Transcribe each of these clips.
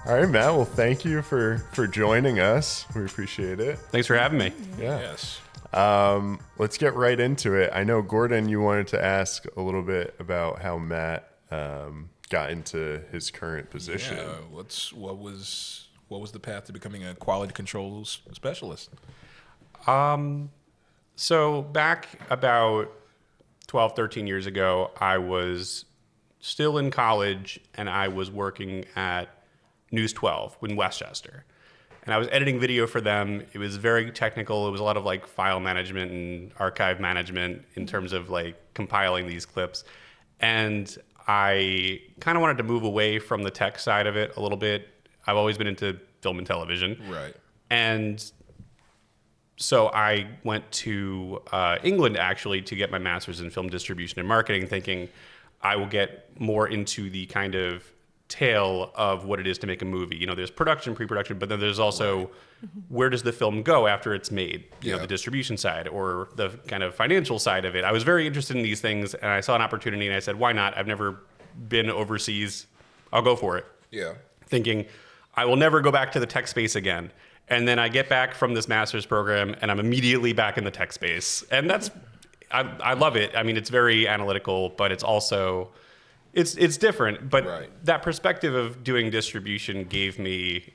All right, Matt. Well, thank you for joining us. We appreciate it. Thanks for having me. Yeah. Yes. Let's get right into it. I know, Gordon, you wanted to ask a little bit about how Matt got into his current position. Yeah. What was the path to becoming a quality controls specialist? So back about 12, 13 years ago, I was still in college and I was working at News 12 in Westchester. And I was editing video for them. It was very technical. It was a lot of like file management and archive management in terms of like compiling these clips. And I kind of wanted to move away from the tech side of it a little bit. I've always been into film and television. Right. And so I went to England actually to get my master's in film distribution and marketing, thinking I will get more into the kind of tale of what it is to make a movie. You know, there's production, pre-production, but then there's also where does the film go after it's made? You know, the distribution side or the kind of financial side of it. I was very interested in these things, and I saw an opportunity, and I said, why not? I've never been overseas. I'll go for it. Yeah. Thinking, I will never go back to the tech space again. And then I get back from this master's program, and I'm immediately back in the tech space. And that's, I love it. I mean, it's very analytical, but it's also... It's different, but that perspective of doing distribution gave me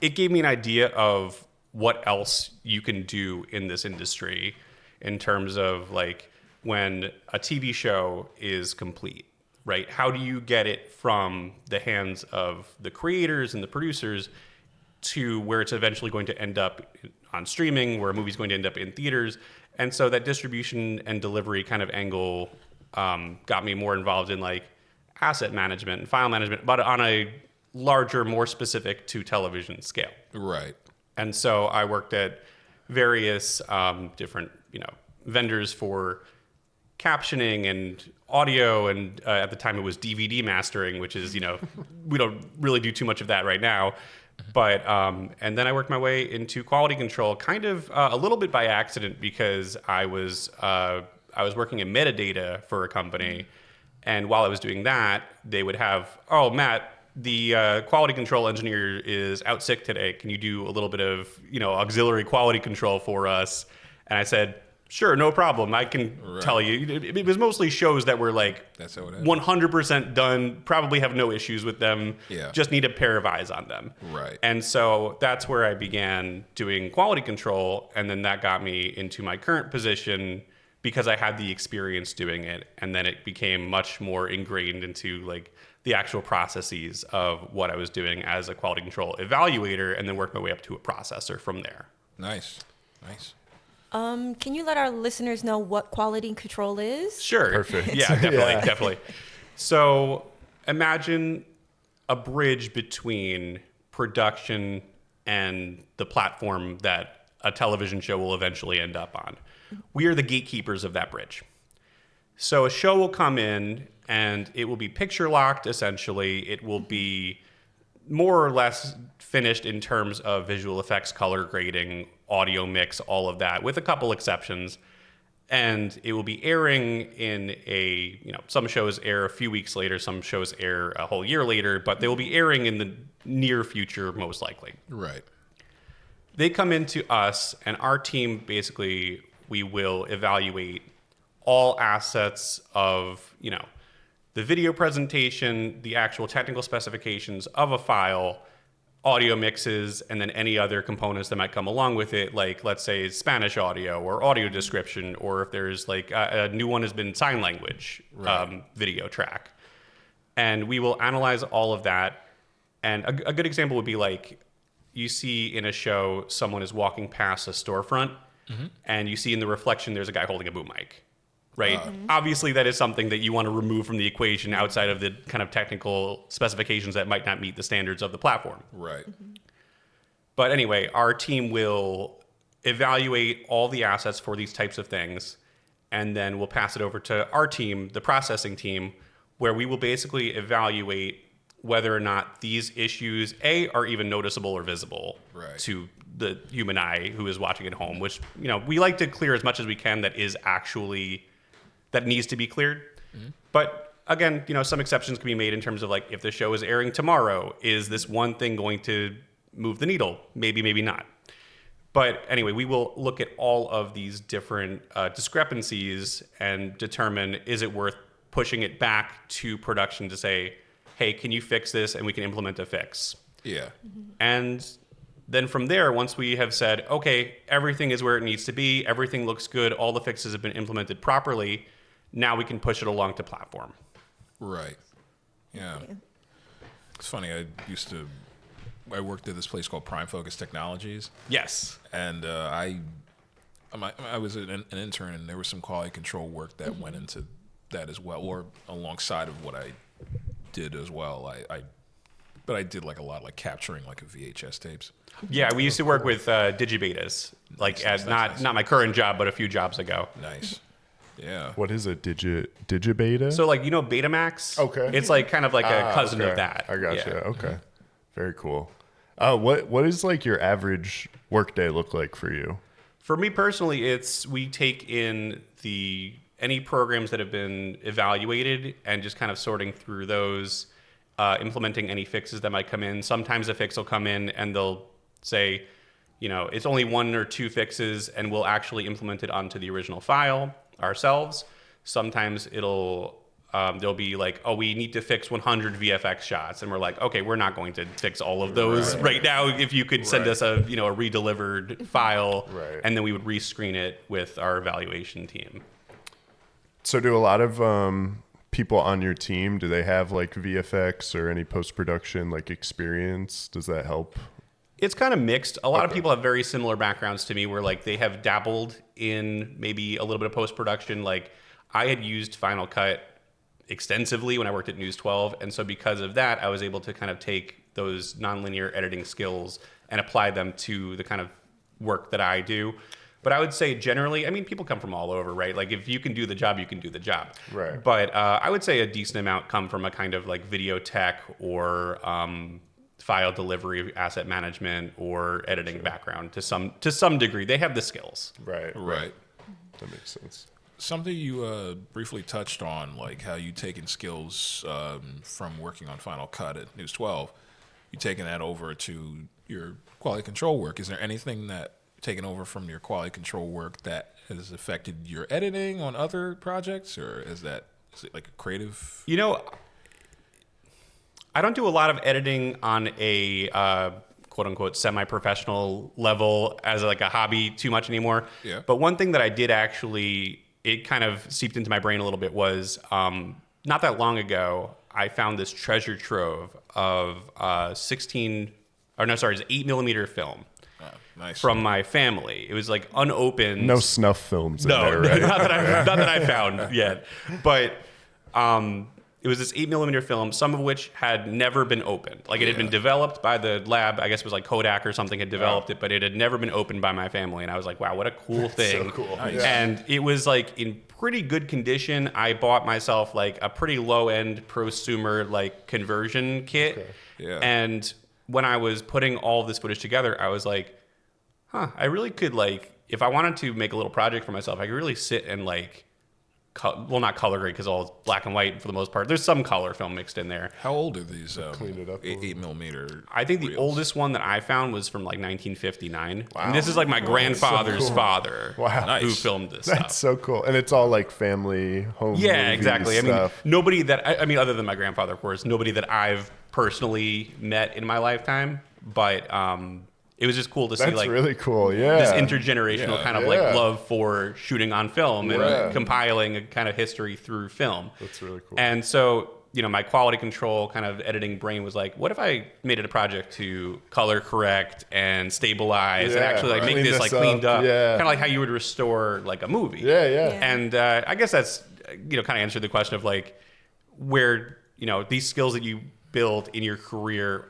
it gave me an idea of what else you can do in this industry in terms of like when a TV show is complete, right? How do you get it from the hands of the creators and the producers to where it's eventually going to end up on streaming, where a movie's going to end up in theaters? And so that distribution and delivery kind of angle got me more involved in like asset management and file management, but on a larger, more specific to television scale. Right. And so I worked at various different, vendors for captioning and audio, and at the time it was DVD mastering, which is, we don't really do too much of that right now. But and then I worked my way into quality control, kind of a little bit by accident, because I was working in metadata for a company, and while I was doing that, they would have, oh, Matt, the quality control engineer is out sick today. Can you do a little bit of, auxiliary quality control for us? And I said, sure, no problem. I can tell you. It was mostly shows that were like that's how it is. 100% done, probably have no issues with them, Yeah. just need a pair of eyes on them. Right. And so that's where I began doing quality control, and then that got me into my current position, because I had the experience doing it, and then it became much more ingrained into like the actual processes of what I was doing as a quality control evaluator, and then worked my way up to a processor from there. Nice. Can you let our listeners know what quality control is? Sure. Perfect. Yeah, definitely. So imagine a bridge between production and the platform that a television show will eventually end up on. We are the gatekeepers of that bridge. So a show will come in and it will be picture locked, essentially. It will be more or less finished in terms of visual effects, color grading, audio mix, all of that, with a couple exceptions. And it will be airing in some shows air a few weeks later, some shows air a whole year later, but they will be airing in the near future, most likely. Right. They come into us, and our team basically, we will evaluate all assets of, the video presentation, the actual technical specifications of a file, audio mixes, and then any other components that might come along with it, like let's say Spanish audio or audio description, or if there's like a new one has been sign language video track. And we will analyze all of that. And a good example would be like, you see in a show, someone is walking past a storefront, and you see in the reflection there's a guy holding a boom mic, right? Obviously, that is something that you want to remove from the equation outside of the kind of technical specifications that might not meet the standards of the platform. Right. But anyway, our team will evaluate all the assets for these types of things, and then we'll pass it over to our team, the processing team, where we will basically evaluate whether or not these issues, A, are even noticeable or visible to the human eye who is watching at home, which, we like to clear as much as we can that is actually, that needs to be cleared. But again, some exceptions can be made in terms of like, if the show is airing tomorrow, is this one thing going to move the needle? Maybe, maybe not. But anyway, we will look at all of these different discrepancies and determine, is it worth pushing it back to production to say, hey, can you fix this? And we can implement a fix. Yeah. And then from there, once we have said, okay, everything is where it needs to be, everything looks good, all the fixes have been implemented properly, now we can push it along to platform. Right. Yeah. It's funny. I worked at this place called Prime Focus Technologies. Yes. And I was an intern, and there was some quality control work that went into that as well, or alongside of what I did as well. But I did like a lot, like capturing like a VHS tapes. Yeah, we used to work with digibetas, like as not my current job, but a few jobs ago. Nice. Yeah. What is a digibeta? So like Betamax. Okay. It's like kind of like a cousin okay. of that. I gotcha. Yeah. Okay. Very cool. What is like your average workday look like for you? For me personally, we take in any programs that have been evaluated and just kind of sorting through those, implementing any fixes that might come in. Sometimes a fix will come in and they'll say, it's only 1 or 2 fixes, and we'll actually implement it onto the original file ourselves. Sometimes there'll be like, oh, we need to fix 100 VFX shots, and we're like, okay, we're not going to fix all of those right now. If you could send us a redelivered file, and then we would rescreen it with our evaluation team. So do a lot of people on your team, do they have like VFX or any post-production like experience? Does that help? It's kind of mixed. A lot of people have very similar backgrounds to me, where like they have dabbled in maybe a little bit of post-production. Like I had used Final Cut extensively when I worked at News 12, and so because of that, I was able to kind of take those nonlinear editing skills and apply them to the kind of work that I do. But I would say generally, people come from all over, right? Like if you can do the job, you can do the job. Right. But I would say a decent amount come from a kind of like video tech or file delivery, asset management, or editing background to some degree. They have the skills. Right. That makes sense. Something you briefly touched on, like how you taken skills from working on Final Cut at News 12, you taking that over to your quality control work. Is there anything that taken over from your quality control work that has affected your editing on other projects, or is it like a creative? I don't do a lot of editing on a quote unquote semi-professional level as like a hobby too much anymore. Yeah. But one thing that I did actually, it kind of seeped into my brain a little bit, was not that long ago, I found this treasure trove of 8mm film. Nice. From my family. It was like unopened. No snuff films No, in there, right? not that I found yet. But it was this 8mm film, some of which had never been opened. Like it had been developed by the lab. I guess it was like Kodak or something had developed it, but it had never been opened by my family. And I was like, wow, what a cool thing. So cool. Nice. And it was like in pretty good condition. I bought myself like a pretty low end prosumer like conversion kit. Okay. Yeah. And when I was putting all of this footage together, I was like, I really could like, if I wanted to make a little project for myself, I could really sit and like, not color grade because all it's black and white for the most part. There's some color film mixed in there. How old are these Clean it up a little. 8mm? I think the reels? oldest one that I found was from like 1959. Wow. And this is like my grandfather's cool. father Wow. who Nice. filmed this That's stuff. so cool. And it's all like family home Yeah, movie exactly. stuff. Nobody that, other than my grandfather, of course, nobody that I've personally met in my lifetime. But it was just cool to see That's like really cool. Yeah. this intergenerational Yeah. kind of like love for shooting on film and compiling a kind of history through film. That's really cool. And so, my quality control kind of editing brain was like, what if I made it a project to color correct and stabilize and actually like make Clean this like this cleaned up. up, Yeah. kind of like how you would restore like a movie. Yeah. And I guess that's, kind of answered the question of like where, these skills that you build in your career,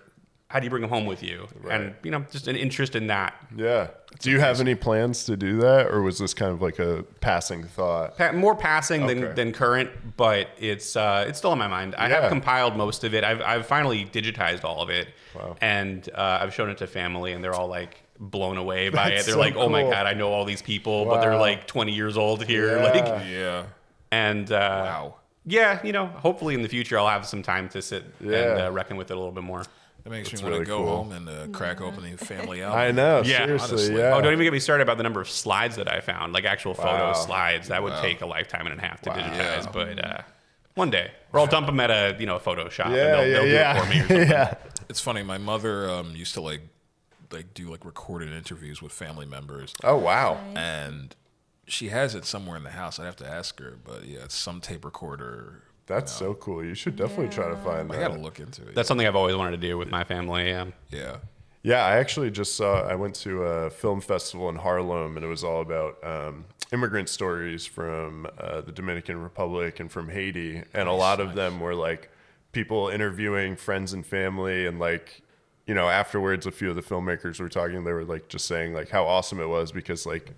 how do you bring them home with you? Right. And, just an interest in that. Yeah. Do you have any plans to do that, or was this kind of like a passing thought? More passing Okay. than current, but it's still on my mind. I have compiled most of it. I've finally digitized all of it. Wow. And I've shown it to family, and they're all like blown away by That's it. They're so like, oh my cool. God, I know all these people, but they're Wow. like 20 years old here. Yeah. Like, Yeah. and Wow. Yeah, hopefully in the future I'll have some time to sit and reckon with it a little bit more. That makes me really want to go cool. home and crack open the family album. I know, Yeah, seriously, honestly. yeah. Oh, don't even get me started about the number of slides that I found, like actual photo slides. That would take a lifetime and a half to digitize, but one day. Or I'll dump them at a Photoshop and they'll do it for me or something. Yeah. It's funny. My mother used to like do recorded interviews with family members, Oh, wow. and she has it somewhere in the house. I'd have to ask her, but yeah, it's some tape recorder. That's so cool. You should definitely try to find I that. gotta look into it. That's something I've always wanted to do with my family. yeah. Yeah, I actually just saw, I went to a film festival in Harlem, and it was all about immigrant stories from the Dominican Republic and from Haiti. And a lot of them were like people interviewing friends and family. And like, afterwards, a few of the filmmakers were talking, they were like just saying like how awesome it was because like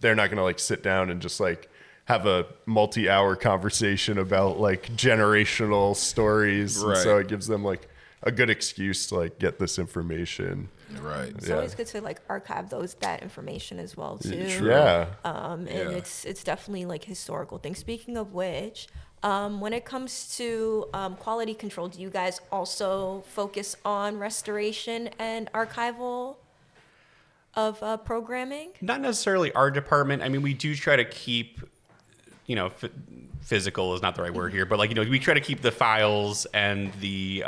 they're not going to like sit down and just like have a multi-hour conversation about like generational stories. Right. And so it gives them like a good excuse to like get this information. Right. It's always good to like archive that information as well too. Yeah. And it's definitely like historical thing. Speaking of which, when it comes to quality control, do you guys also focus on restoration and archival of programming? Not necessarily our department. I mean, we do try to keep, physical is not the right word here, but like, we try to keep the files and the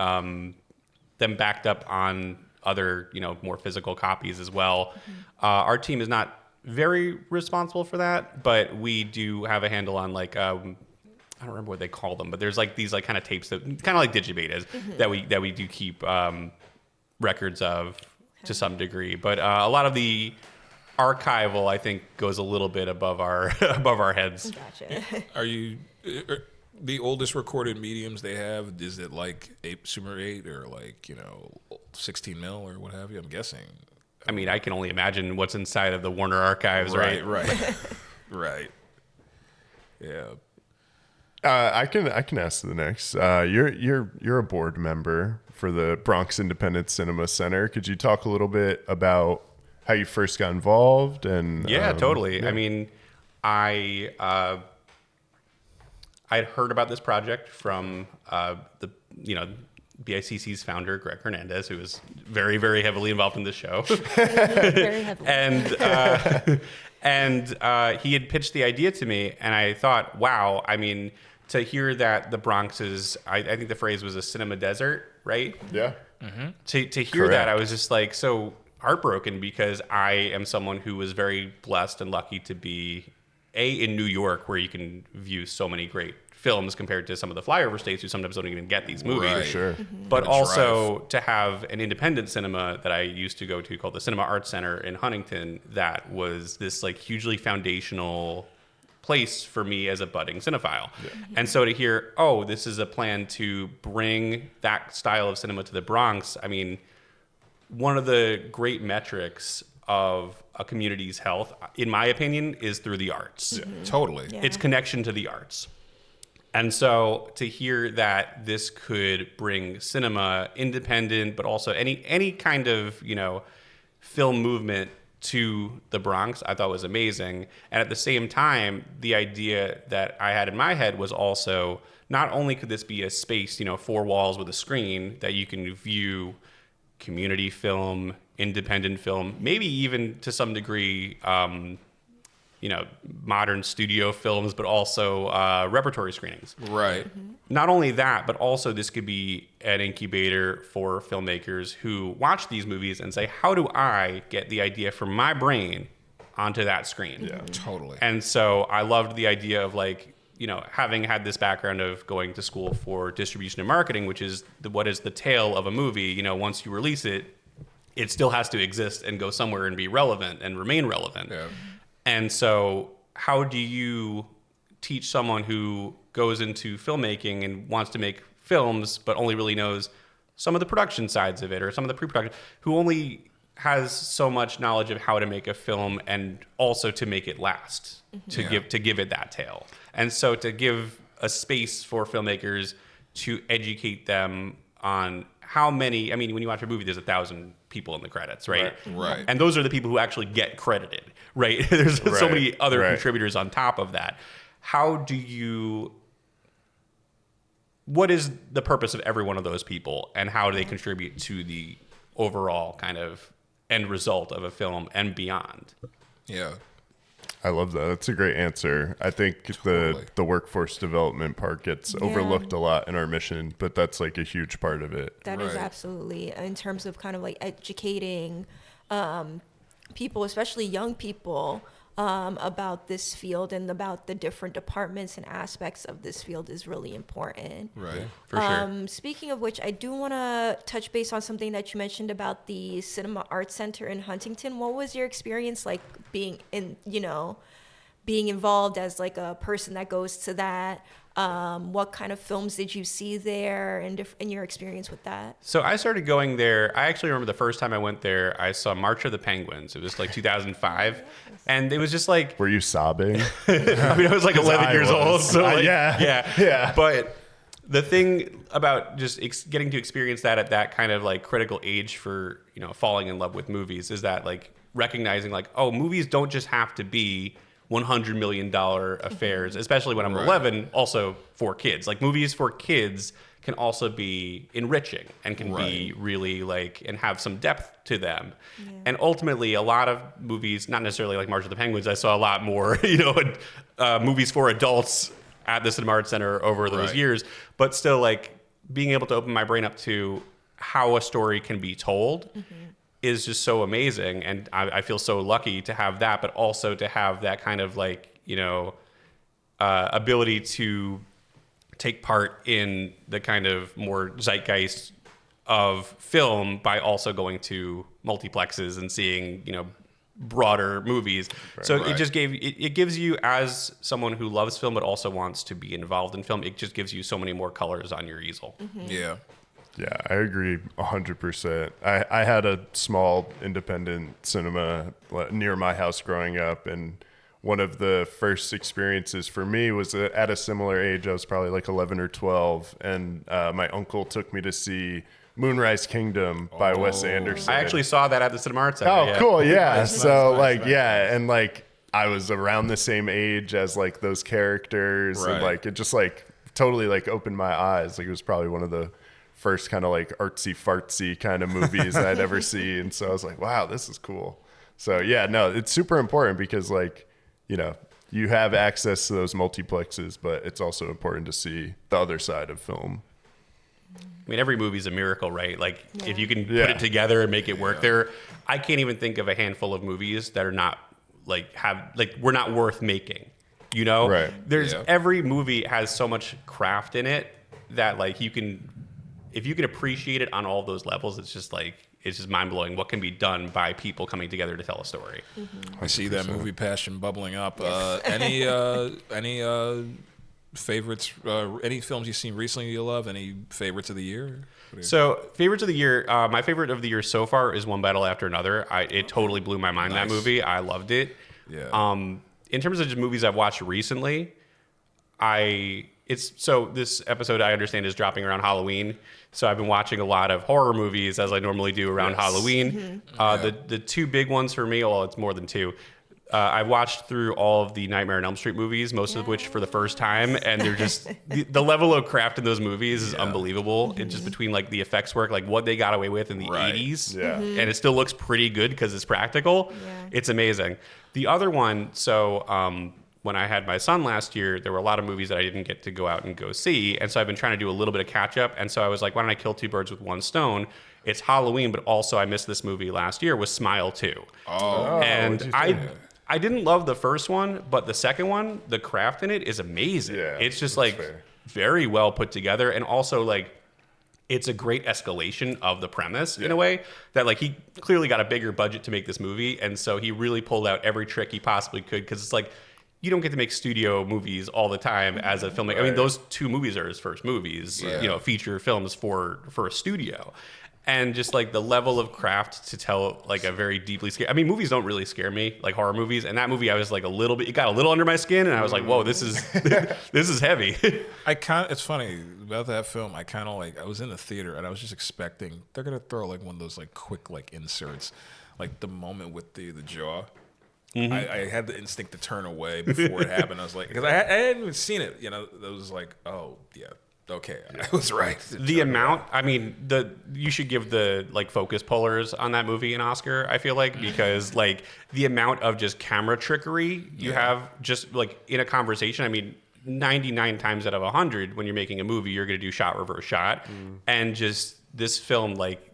them backed up on other, more physical copies as well. Our team is not very responsible for that, but we do have a handle on like, I don't remember what they call them, but there's like these like kind of tapes that kind of like digibetas that we do keep records of to some degree. But a lot of the archival, I think, goes a little bit above our heads. Gotcha. Are you the oldest recorded mediums they have? Is it like Super 8 or like 16 mil or what have you? I'm guessing. I mean, I can only imagine what's inside of the Warner archives, right? Right. Right. Yeah. I can ask the next. You're a board member for the Bronx Independent Cinema Center. Could you talk a little bit about how you first got involved? And Yeah, totally. Yeah. I mean, I'd heard about this project from the BICC's founder, Greg Hernandez, who was very, very heavily involved in this show. Very heavily. And he had pitched the idea to me, and I thought, wow, I mean, to hear that the Bronx is, I think the phrase was a cinema desert, right? Yeah. To hear that, I was just like so heartbroken because I am someone who was very blessed and lucky to be in New York, where you can view so many great films compared to some of the flyover states who sometimes don't even get these movies. Right. Sure. But also to have an independent cinema that I used to go to called the Cinema Arts Center in Huntington, that was this like hugely foundational place for me as a budding cinephile. Yeah. And so to hear, oh, this is a plan to bring that style of cinema to the Bronx. I mean, one of the great metrics of a community's health, in my opinion, is through the arts. Yeah. Totally. Yeah. Its connection to the arts. And so to hear that this could bring cinema, independent, but also any kind of, film movement to the Bronx, I thought was amazing. And at the same time, the idea that I had in my head was also, not only could this be a space, 4 walls with a screen that you can view community film, independent film, maybe even to some degree, modern studio films, but also repertory screenings. Right. Not only that, but also this could be an incubator for filmmakers who watch these movies and say, how do I get the idea from my brain onto that screen? Yeah, totally. And so I loved the idea of like, having had this background of going to school for distribution and marketing, which is what is the tail of a movie. Once you release it, it still has to exist and go somewhere and be relevant and remain relevant. Yeah. And so how do you teach someone who goes into filmmaking and wants to make films, but only really knows some of the production sides of it or some of the pre-production, who only has so much knowledge of how to make a film and also to make it last, to give it that tail. And so to give a space for filmmakers to educate them on how many, I mean, when you watch a movie, there's 1,000 people in the credits, right? Right. And those are the people who actually get credited, right? There's so many other Right. contributors on top of that. How do you what is the purpose of every one of those people and how do they contribute to the overall kind of end result of a film and beyond. Yeah. I love that. That's a great answer. I think Totally. the workforce development part gets overlooked a lot in our mission, but that's like a huge part of it. That is Right. absolutely in terms of kind of like educating people, especially young people, about this field and about the different departments and aspects of this field is really important. Right. For sure. Speaking of which, I do want to touch base on something that you mentioned about the Cinema Arts Center in Huntington. What was your experience like being being involved as like a person that goes to that? What kind of films did you see there and your experience with that? So I started going there. I actually remember the first time I went there, I saw March of the Penguins. It was like 2005. And it was just like, Were you sobbing? I mean, I was like 11 I years was. old. So like, Yeah. yeah. But the thing about just getting to experience that at that kind of like critical age for, falling in love with movies is that like recognizing like, oh, movies don't just have to be $100 million affairs, especially when I'm 11, also for kids. Like movies for kids can also be enriching and can be really like, and have some depth to them. Yeah. And ultimately a lot of movies, not necessarily like March of the Penguins, I saw a lot more, movies for adults at the Cinema Arts Center over those years, but still like being able to open my brain up to how a story can be told is just so amazing. And I feel so lucky to have that, but also to have that kind of like, ability to take part in the kind of more zeitgeist of film by also going to multiplexes and seeing, broader movies. So it just it gives you, as someone who loves film but also wants to be involved in film, it just gives you so many more colors on your easel. Yeah. Yeah, I agree 100%. I had a small independent cinema near my house growing up, and one of the first experiences for me was at a similar age. I was probably like 11 or 12, and my uncle took me to see Moonrise Kingdom by Wes Anderson. I actually saw that at the Cinema Arts Center. Oh, cool, yeah. Nice, So nice. and like I was around the same age as like those characters, and like it just like totally like opened my eyes. Like it was probably one of the first kind of like artsy fartsy kind of movies that I'd ever seen. So I was like, wow, this is cool. So yeah, no, it's super important because like, you have access to those multiplexes, but it's also important to see the other side of film. I mean, every movie's a miracle, right? Like if you can put it together and make it work I can't even think of a handful of movies that are not we're not worth making, Right. There's every movie has so much craft in it that like if you can appreciate it on all those levels, it's just mind blowing what can be done by people coming together to tell a story. I see that movie passion bubbling up. Any favorites? Any films you've seen recently you love? Any favorites of the year? So favorites of the year, my favorite of the year so far is One Battle After Another. It totally blew my mind, that movie. I loved it. Yeah. In terms of just movies I've watched recently, this episode I understand is dropping around Halloween. So I've been watching a lot of horror movies as I normally do around Halloween. The two big ones for me, well, it's more than two. I watched through all of the Nightmare on Elm Street movies, most of which for the first time, and they're just the level of craft in those movies is unbelievable. It's just between like the effects work, like what they got away with in the 80s, and it still looks pretty good because it's practical. It's amazing. The other one, when I had my son last year, there were a lot of movies that I didn't get to go out and go see. And so I've been trying to do a little bit of catch up. And so I was like, why don't I kill two birds with one stone? It's Halloween, but also I missed this movie last year, was Smile 2. And I didn't love the first one, but the second one, the craft in it is amazing. Yeah, it's just like very well put together. And also like, it's a great escalation of the premise in a way that like he clearly got a bigger budget to make this movie. And so he really pulled out every trick he possibly could. Cause it's like, you don't get to make studio movies all the time as a filmmaker. I mean, those two movies are his first movies, feature films for a studio. And just like the level of craft to tell like a very deeply scary, I mean, movies don't really scare me, like horror movies. And that movie, I was like it got a little under my skin and I was like, whoa, this is heavy. It's funny about that film. I was in the theater and I was just expecting they're going to throw like one of those like quick like inserts, like the moment with the jaw. I had the instinct to turn away before it happened. I was like, because I hadn't even seen it. It was like, oh yeah, Okay, I was right. The amount, I mean, you should give the like focus pullers on that movie an Oscar, I feel like, because like the amount of just camera trickery you have just like in a conversation. I mean, 99 times out of 100 when you're making a movie, you're going to do shot reverse shot. And just this film, like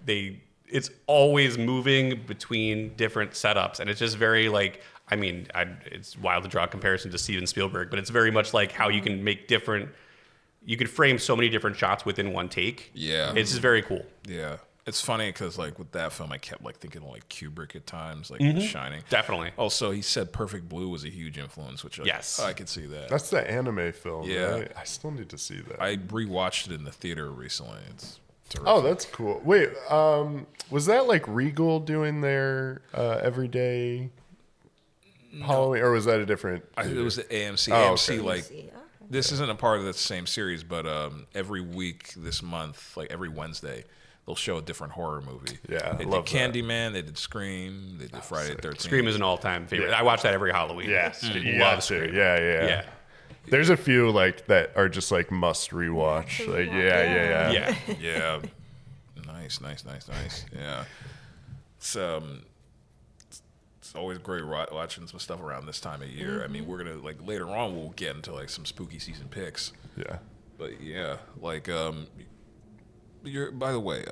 it's always moving between different setups, and it's just very like, I mean, it's wild to draw a comparison to Steven Spielberg, but it's very much like how you can make you can frame so many different shots within one take. Yeah. It's just very cool. Yeah. It's funny because like with that film, I kept like thinking like Kubrick at times, like The Shining. Definitely. Also, he said Perfect Blue was a huge influence, which Yes. I could see that. That's the anime film. Yeah. Right? I still need to see that. I rewatched it in the theater recently. It's terrific. Oh, that's cool. Wait, was that like Regal doing their everyday Halloween, or was that a different? It was the AMC. Oh, AMC okay. like See, okay. this isn't a part of the same series, but every week this month, like every Wednesday, they'll show a different horror movie. Yeah, I they love did that. Candyman, they did Scream, they did Friday the 13th. Scream is an all-time favorite. Yeah. I watch that every Halloween. Yes, you Love got to. Scream. Yeah. There's a few like that are just like must rewatch. To Like, rewatch, yeah. Yeah. Yeah. Nice. Yeah. It's always great watching some stuff around this time of year. I mean, we're gonna like later on we'll get into like some spooky season picks. Yeah. But yeah, like you're by the way,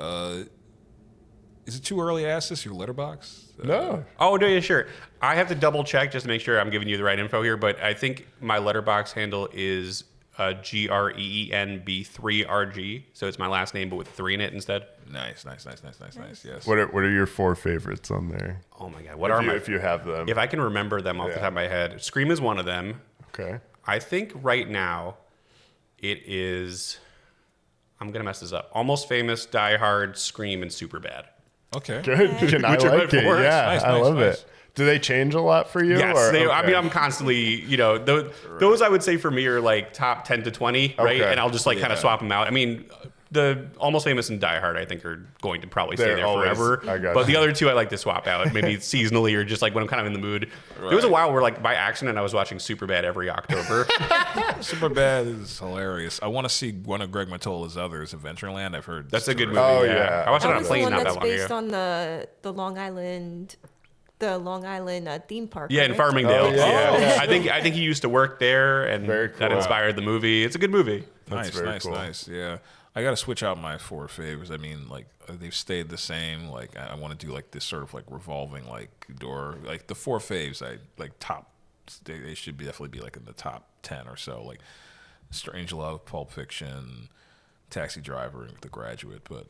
is it too early to ask this? Your Letterboxd? No. Oh, no, yeah, sure. I have to double check just to make sure I'm giving you the right info here, but I think my Letterboxd handle is GREENB3RG. So it's my last name, but with 3 in it instead. Nice. Yes. What are your 4 favorites on there? Oh my God. What are my? If you have them? If I can remember them off the top of my head, Scream is one of them. Okay. I think right now it is, I'm going to mess this up. Almost Famous, Die Hard, Scream, and Superbad. Okay. Good. I Which are like my it. four. Yeah, Nice, I love nice. it. Do they change a lot for you? Yes, or, I okay. mean, I'm constantly, those I would say for me are like top 10 to 20, right? Okay. And I'll just like kind Yeah. of swap them out. I mean, the Almost Famous and Die Hard, I think, are going to probably stay They're there always- forever. I got But you. the other two I like to swap out, maybe seasonally or just like when I'm kind of in the mood. There was a while where like by accident I was watching Superbad every October. Superbad is hilarious. I want to see one of Greg Mottola's others, Adventureland. I've heard That's a good movie. terrific. Oh, yeah. I watched it That on a was the plane one not that's that long based ago. on the Long Island, theme park. Yeah, in right? Farmingdale. Oh, yeah. Yeah. I think he used to work there, and Very that cool. inspired the movie. It's a good movie. That's very Nice. cool. Yeah, I got to switch out my 4 favorites. I mean, like they've stayed the same. Like I want to do like this sort of like revolving like door. Like the 4 faves, I like top. They should definitely be like in the top 10 or so. Like Strangelove, Pulp Fiction, Taxi Driver, and The Graduate. But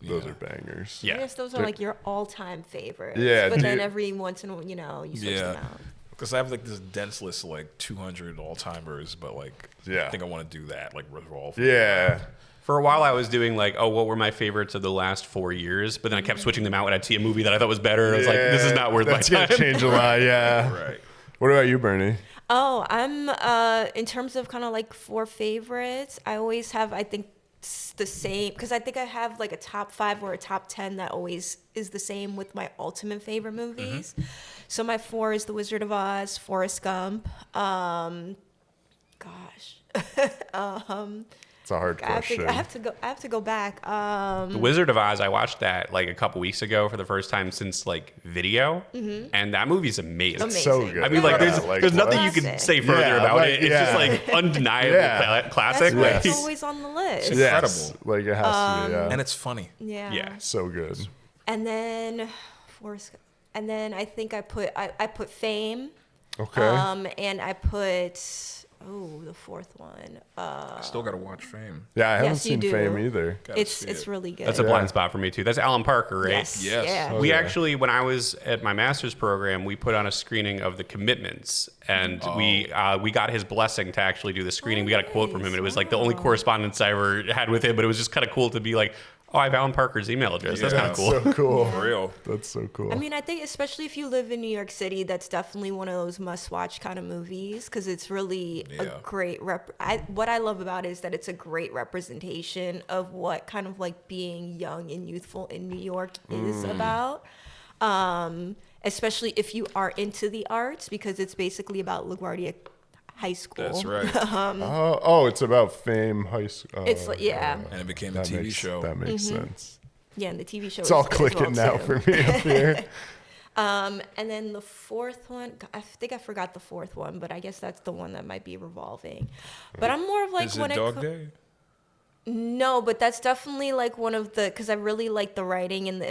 Those are bangers. Yeah. I guess those are like your all-time favorites. Yeah, But do then you- every once in a while, you switch them out. Because I have like this dense list of like 200 all timers, but like Yeah. I think I want to do that like revolve. Yeah. For a while, I was doing like, what were my favorites of the last 4 years? But then I kept switching them out when I'd see a movie that I thought was better. I was like, this is not worth my That's gonna time. change a lot. Yeah. Right. What about you, Bernie? Oh, I'm in terms of kind of like 4 favorites. I always have, I think, the same, because I think I have like a top 5 or a top 10 that always is the same with my ultimate favorite movies. So my 4 is The Wizard of Oz, Forrest Gump. It's a hard question. I have to go back. The Wizard of Oz, I watched that like a couple weeks ago for the first time since like video, and that movie's amazing. so good. I mean, like, Yeah, there's nothing what? you can Classic. say further Yeah, about like, it. It's yeah. just like undeniably Yeah. classic. That's why Like, it's always on the list. Yes. Like it has to be. Yeah. And it's funny. Yeah. yeah. So good. And then Forrest Gump. And then I think I put Fame. Okay. And I put the 4th one. I still got to watch Fame. Yeah, I haven't Yes, you seen do. Fame either. Gotta It's see it's it. really good. That's a blind spot for me too. That's Alan Parker, right? Yes. Yes. Yeah. We Okay. actually, when I was at my master's program, we put on a screening of The Commitments, and we got his blessing to actually do the screening. We got a quote from him, and it was like the only correspondence I ever had with him. But it was just kind of cool to be like, oh, I have Alan Parker's email address. That's Yeah. kind of cool. So cool. For real. That's so cool. I mean, I think especially if you live in New York City, that's definitely one of those must-watch kind of movies because it's really a Yeah. great what I love about it is that it's a great representation of what kind of like being young and youthful in New York is about. Especially if you are into the arts, because it's basically about LaGuardia high school. That's right. It's about Fame High School. It's like, yeah. And it became a TV show. That makes sense. Yeah, and the TV show It's all as clicking well, now too. for me up here. And then the fourth one, I think I forgot the fourth one, but I guess that's the one that might be revolving. But I'm more of like Is when it Dog Day? No, but that's definitely like one of the, because I really like the writing and the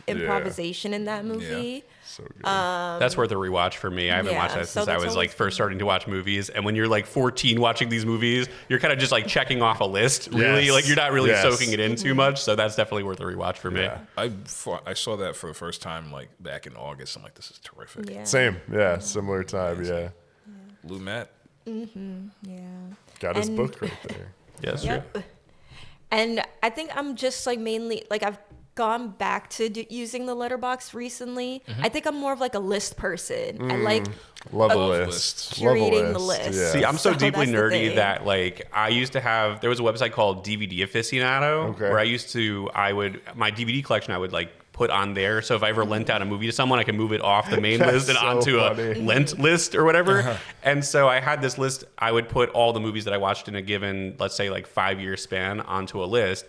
improvisation in that movie. So good. That's worth a rewatch for me. I haven't yeah, watched that so since I that's was always like first starting to watch movies. And when you're like 14 watching these movies, you're kind of just like checking off a list. Really, Yes. like you're not really Yes. soaking it in too much. So that's definitely worth a rewatch for me. Yeah. I saw that for the first time like back in August. I'm like, this is terrific. Yeah. Same. Yeah. Similar time. Yeah. Lou Matt. Yeah. Got his And- book right there. Yeah, that's true. Yep. And I think I'm just like mainly like I've gone back to using the Letterboxd recently. I think I'm more of like a list person. I like Love a Love list. lists. Love a curating the list. list. Yeah. See, I'm so So deeply that's the nerdy thing. that like I used to have, there was a website called DVD Aficionado Okay. where my DVD collection I would like put on there. So if I ever lent out a movie to someone, I could move it off the main That's list and so onto funny. a lent list or whatever. And so I had this list. I would put all the movies that I watched in a given, let's say like 5-year span onto a list.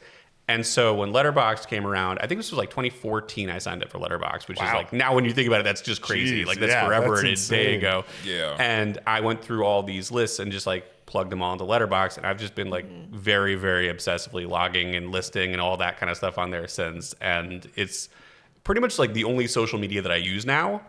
And so when Letterboxd came around, I think this was like 2014, I signed up for Letterboxd, which is Wow. like, now when you think about it, that's just crazy. Jeez, like that's yeah, forever that's and a day insane. ago. Yeah. And I went through all these lists and just like plugged them all into Letterboxd, and I've just been like very, very obsessively logging and listing and all that kind of stuff on there since. And it's pretty much like the only social media that I use now.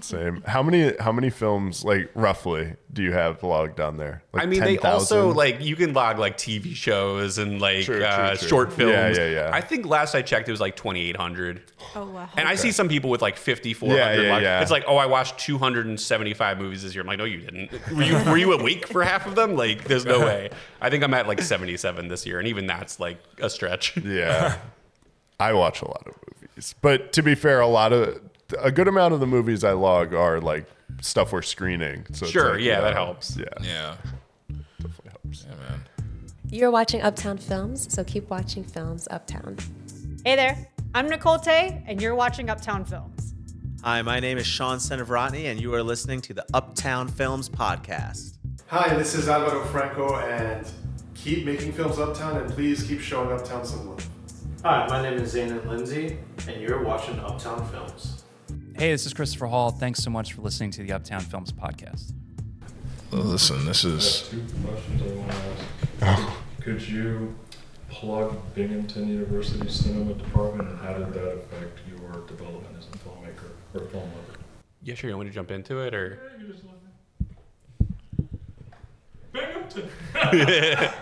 Same. How many films, like roughly, do you have logged on there? Like I mean, they 10,000? also like you can log like TV shows and like True, true. short films. Yeah. I think last I checked, it was like 2,800. oh wow. And I see some people with like 5,400. Yeah. It's like, oh, I watched 275 movies this year. I'm like, no, you didn't. Were you awake for half of them? Like, there's no way. I think I'm at like 77 this year, and even that's like a stretch. Yeah. I watch a lot of movies, but to be fair, a good amount of the movies I log are like stuff we're screening. So it's Sure, like, yeah, that helps. Yeah, Yeah. definitely helps. Yeah, man. You're watching Uptown Films, so keep watching films Uptown. Hey there, I'm Nicole Tay, and you're watching Uptown Films. Hi, my name is Sean Senavrotny, and you are listening to the Uptown Films Podcast. Hi, this is Alvaro Franco, and keep making films Uptown, and please keep showing Uptown some love. Hi, my name is Zayn Lindsay, and you're watching Uptown Films. Hey, this is Christopher Hall. Thanks so much for listening to the Uptown Films podcast. Listen, this is. Two questions I want to ask. Could you plug Binghamton University Cinema Department, and how did that affect your development as a filmmaker or film lover? Yeah, sure. You want me to jump into it, or? Binghamton.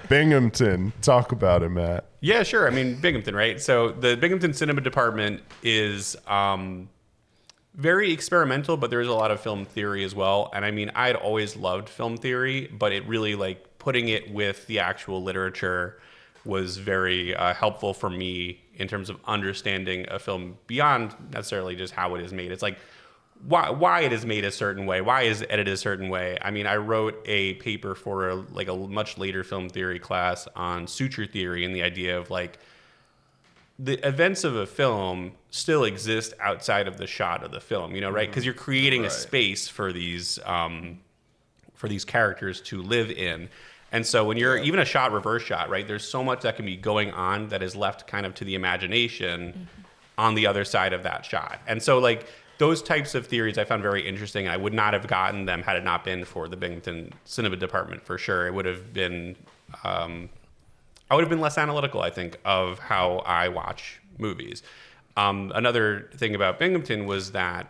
Binghamton, talk about it, Matt. Yeah, sure. I mean, Binghamton, right? So the Binghamton Cinema Department is very experimental, but there's a lot of film theory as well. And I mean, I'd always loved film theory, but it really like putting it with the actual literature was very helpful for me in terms of understanding a film beyond necessarily just how it is made. It's like why it is made a certain way, why is it edited a certain way. I mean, I wrote a paper for a much later film theory class on suture theory and the idea of like the events of a film still exist outside of the shot of the film, you know, right? Because you're creating a space for these characters to live in. And so when you're even a shot, reverse shot, right? There's so much that can be going on that is left kind of to the imagination on the other side of that shot. And so like those types of theories I found very interesting. I would not have gotten them had it not been for the Binghamton Cinema Department for sure. It would have been, I would have been less analytical, I think, of how I watch movies. Another thing about Binghamton was that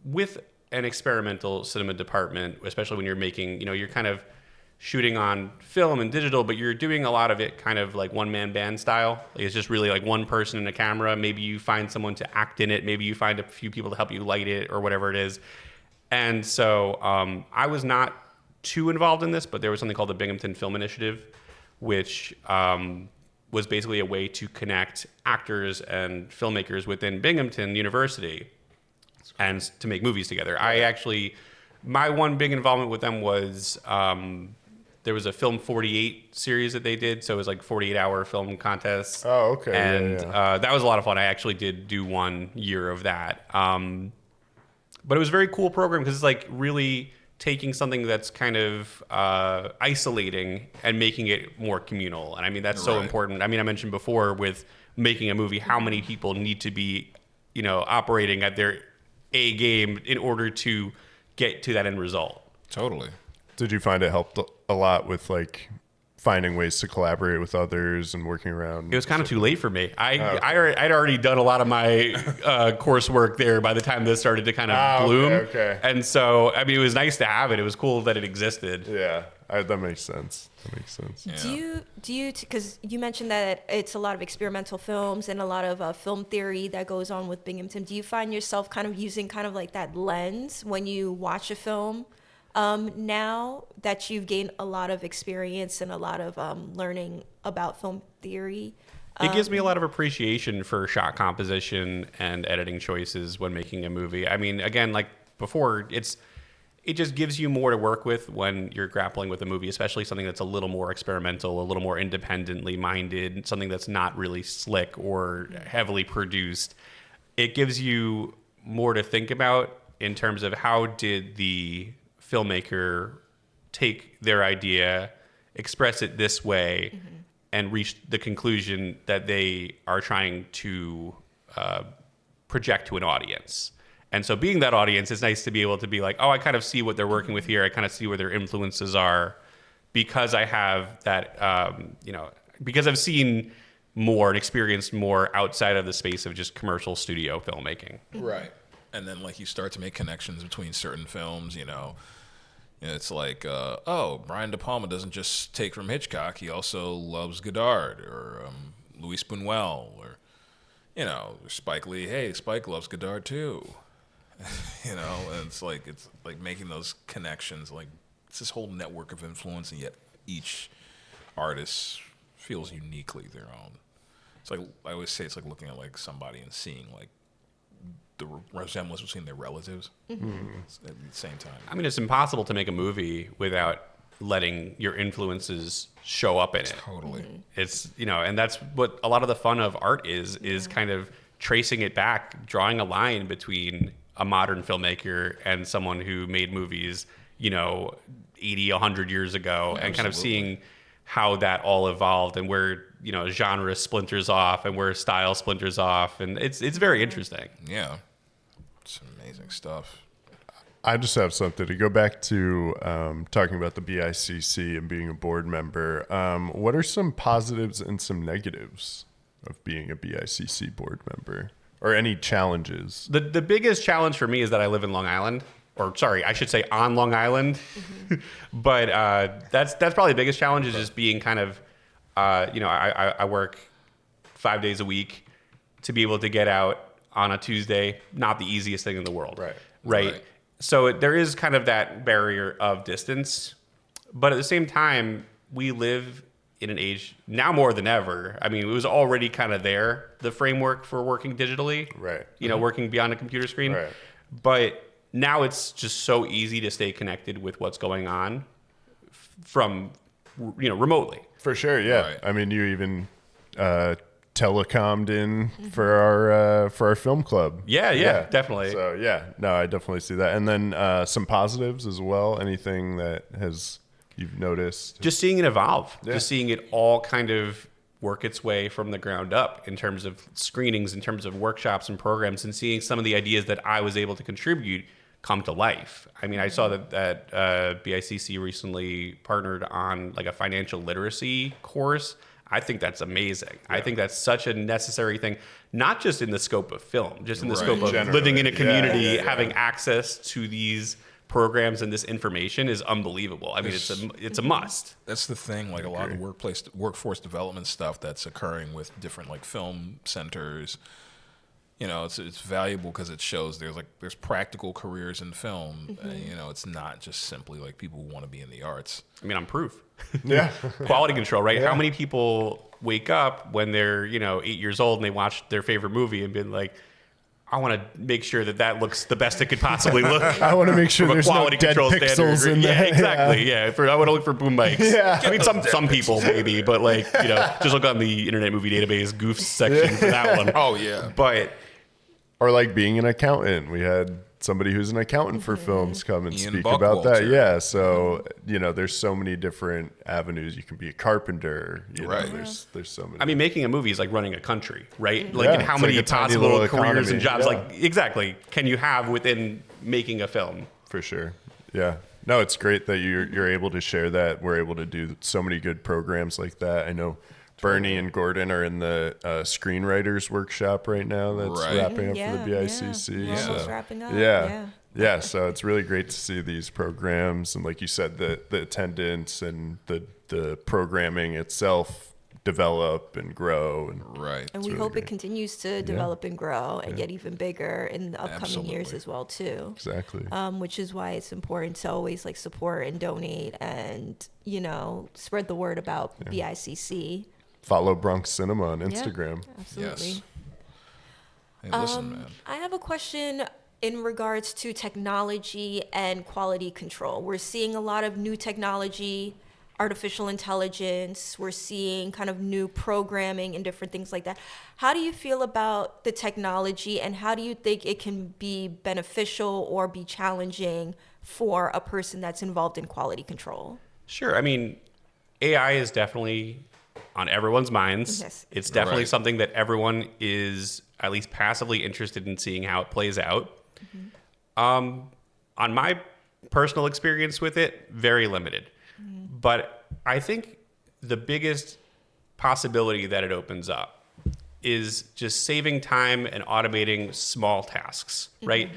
with an experimental cinema department, especially when you're making, you know, you're kind of shooting on film and digital, but you're doing a lot of it kind of like one-man band style. Like it's just really like one person in a camera. Maybe you find someone to act in it. Maybe you find a few people to help you light it or whatever it is. And so I was not too involved in this, but there was something called the Binghamton Film Initiative, which was basically a way to connect actors and filmmakers within Binghamton University and to make movies together. My one big involvement with them was there was a Film 48 series that they did. So it was like 48-hour film contests. Oh, okay. And Yeah. that was a lot of fun. I actually did do 1 year of that. But it was a very cool program because it's like really taking something that's kind of isolating and making it more communal. And I mean, that's so important. I mean, I mentioned before with making a movie, how many people need to be, operating at their A game in order to get to that end result. Totally. Did you find it helped a lot with like finding ways to collaborate with others and working around? It was kind of too late for me. I'd already done a lot of my coursework there by the time this started to kind of bloom. Okay. And so, I mean, it was nice to have it. It was cool that it existed. Yeah, that makes sense. Yeah. Do you because you mentioned that it's a lot of experimental films and a lot of film theory that goes on with Binghamton. Do you find yourself kind of using kind of like that lens when you watch a film? Now that you've gained a lot of experience and a lot of learning about film theory, it gives me a lot of appreciation for shot composition and editing choices when making a movie. I mean, again, like before, it just gives you more to work with when you're grappling with a movie, especially something that's a little more experimental, a little more independently minded, something that's not really slick or heavily produced. It gives you more to think about in terms of how did the filmmaker take their idea, express it this way, and reach the conclusion that they are trying to project to an audience. And so being that audience, it's nice to be able to be like, oh, I kind of see what they're working with here. I kind of see where their influences are because I have that, because I've seen more and experienced more outside of the space of just commercial studio filmmaking. Right. And then like you start to make connections between certain films, it's like, Brian De Palma doesn't just take from Hitchcock. He also loves Godard or Luis Buñuel or, Spike Lee. Hey, Spike loves Godard too. And it's like making those connections. Like it's this whole network of influence, and yet each artist feels uniquely their own. It's like I always say, it's like looking at like somebody and seeing like the resemblance between their relatives at the same time. I mean, it's impossible to make a movie without letting your influences show up in it. Totally. It's, and that's what a lot of the fun of art is kind of tracing it back, drawing a line between a modern filmmaker and someone who made movies, 80, 100 years ago, and kind of seeing how that all evolved and where, genre splinters off and where style splinters off. And it's very interesting. Yeah. It's amazing stuff. I just have something to go back to talking about the BICC and being a board member. What are some positives and some negatives of being a BICC board member, or any challenges? The biggest challenge for me is that I live in Long Island, or sorry, I should say on Long Island. But that's probably the biggest challenge is just being kind of, I work 5 days a week. To be able to get out on a Tuesday, not the easiest thing in the world. Right. So there is kind of that barrier of distance. But at the same time, we live in an age now more than ever. I mean, it was already kind of there, the framework for working digitally. Right. Working beyond a computer screen. Right. But now it's just so easy to stay connected with what's going on from, remotely. For sure, yeah. Right. I mean, you even telecommed in for our film club. Yeah, definitely. So I definitely see that. And then some positives as well. Anything that you've noticed? Just seeing it evolve. Yeah. Just seeing it all kind of work its way from the ground up in terms of screenings, in terms of workshops and programs, and seeing some of the ideas that I was able to contribute come to life. I mean, I saw that BICC recently partnered on like a financial literacy course. I think that's amazing. Yeah. I think that's such a necessary thing, not just in the scope of film, just in the scope of living in a community, having access to these programs and this information is unbelievable. I mean, it's a must. That's the thing. Like a lot of workforce development stuff that's occurring with different like film centers. It's valuable because it shows there's practical careers in film. It's not just simply like people who want to be in the arts. I mean, I'm proof. Yeah. Quality control, right? Yeah. How many people wake up when they're 8 years old and they watch their favorite movie and been like, I want to make sure that looks the best it could possibly look. I want to make sure there's no dead pixels in there. Yeah, exactly. Yeah, I want to look for boom mics. Yeah. I mean, some people maybe, but just look on the Internet Movie Database goofs section for that one. Oh yeah. But or like being an accountant, we had somebody who's an accountant for films come and Ian speak about that. Buckwalter. Yeah. So, there's so many different avenues. You can be a carpenter. Right. There's so many. I mean, making a movie is like running a country, right? Like, Yeah, and how it's many like a tiny possible little careers and economy. jobs, Yeah. like, exactly, can you have within making a film? For sure. Yeah. No, it's great that you're able to share that. We're able to do so many good programs like that. I know Bernie and Gordon are in the screenwriters workshop right now. That's Right. wrapping up Yeah, for the BICC. yeah. We're So, almost wrapping up. yeah. So it's really great to see these programs, and like you said, the attendance and the programming itself develop and grow. And Right. And we really hope great. it continues to develop and grow and get even bigger in the upcoming years Absolutely. as well too. Exactly. Which is why it's important to always like support and donate and spread the word about BICC. Follow Bronx Cinema on Instagram. Absolutely. Yes. Hey, listen, man. I have a question in regards to technology and quality control. We're seeing a lot of new technology, artificial intelligence. We're seeing kind of new programming and different things like that. How do you feel about the technology, and how do you think it can be beneficial or be challenging for a person that's involved in quality control? Sure. I mean, AI is definitely on everyone's minds. Yes. It's definitely Right. something that everyone is at least passively interested in seeing how it plays out. On my personal experience with it, very limited. But I think the biggest possibility that it opens up is just saving time and automating small tasks, right?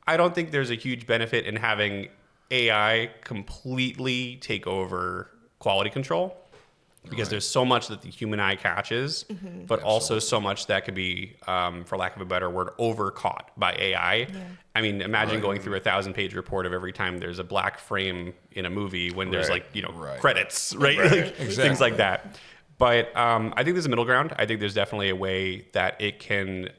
I don't think there's a huge benefit in having AI completely take over quality control, because there's so much that the human eye catches, but also so much that could be, for lack of a better word, overcaught by AI. I mean, imagine going through a 1,000-page report of every time there's a black frame in a movie when there's credits, right? Like, things like that. But I think there's a middle ground. I think there's definitely a way that it can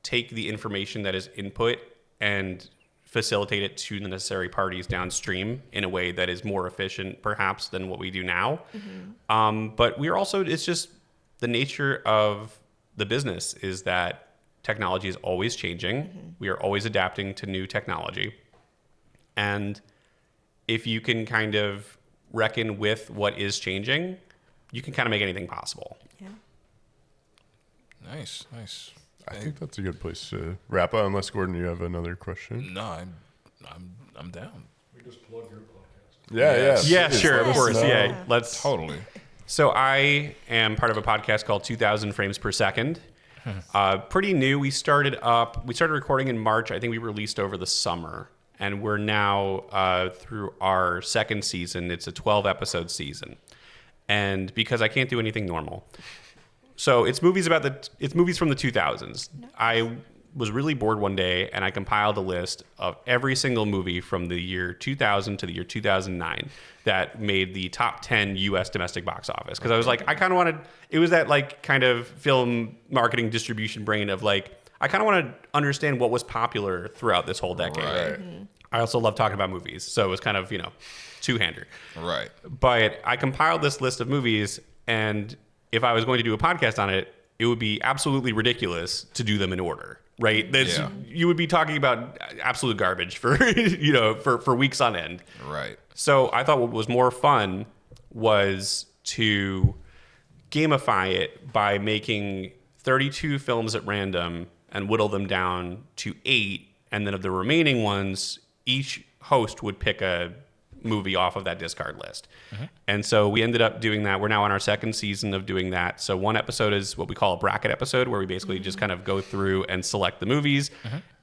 take the information that is input and facilitate it to the necessary parties downstream in a way that is more efficient, perhaps, than what we do now. But we're also, it's just the nature of the business is that technology is always changing. We are always adapting to new technology. And if you can kind of reckon with what is changing, you can kind of make anything possible. Yeah. Nice. I think that's a good place to wrap up. Unless Gordon, you have another question. No, I'm down. We just plug your podcast. Yeah. Yeah, Please sure, let of us course. know. Yeah, let's. Totally. So I am part of a podcast called 2,000 Frames Per Second. Pretty new. We started recording in March. I think we released over the summer, and we're now through our second season. It's a 12-episode season, and because I can't do anything normal, so it's movies from the 2000s. I was really bored one day, and I compiled a list of every single movie from the year 2000 to the year 2009 that made the top 10 U.S. domestic box office. Because I was like, I kind of wanted, it was that like kind of film marketing distribution brain of like, I kind of want to understand what was popular throughout this whole decade. Right. I also love talking about movies, so it was kind of, two-hander. Right. But I compiled this list of movies, and if I was going to do a podcast on it, it would be absolutely ridiculous to do them in order, right? Yeah. You would be talking about absolute garbage for, for weeks on end. Right. So I thought what was more fun was to gamify it by making 32 films at random and whittle them down to 8. And then of the remaining ones, each host would pick a movie off of that discard list. And so we ended up doing that. We're now on our second season of doing that. So one episode is what we call a bracket episode, where we basically just kind of go through and select the movies,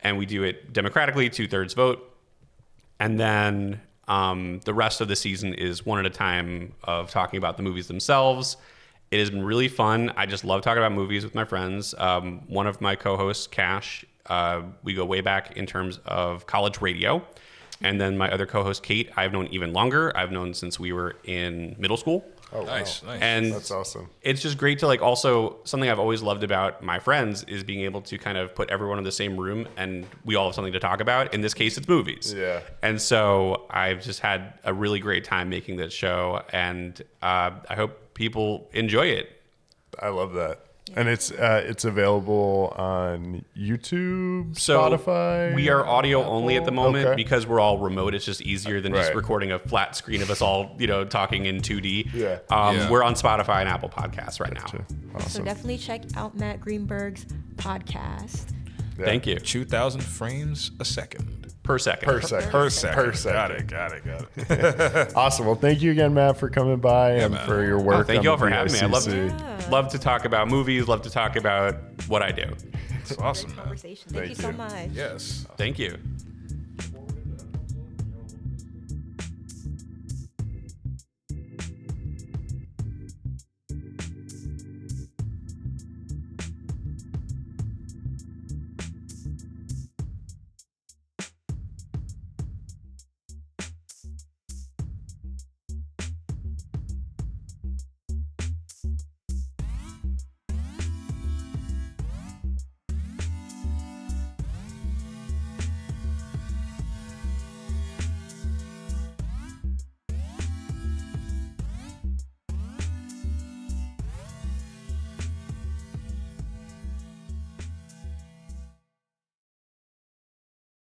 and we do it democratically, 2/3 vote. And then the rest of the season is one at a time of talking about the movies themselves. It has been really fun. I just love talking about movies with my friends. One of my co-hosts, Cash, we go way back in terms of college radio. And then my other co-host, Kate, I've known even longer. I've known since we were in middle school. Oh, Nice. And That's awesome. it's just great to like, also something I've always loved about my friends is being able to kind of put everyone in the same room and we all have something to talk about. In this case, it's movies. Yeah. And so I've just had a really great time making this show, and I hope people enjoy it. I love that. And it's available on YouTube, So Spotify. we are audio only at the moment Okay. because we're all remote. It's just easier than just Right. recording a flat screen of us all, talking in 2D. Yeah. We're on Spotify and Apple Podcasts right now. So Awesome. definitely check out Matt Greenberg's podcast. Yeah. Thank you. 2,000 frames a second. Per second. Per second. Per second. Per second. Got it. Awesome. Well, thank you again, Matt, for coming by and man. for your work. Thank on you all the for having me. I VICC. love to talk about movies, love to talk about what I do. It's awesome, Great man. conversation. Thank you so much. Yes. Thank you.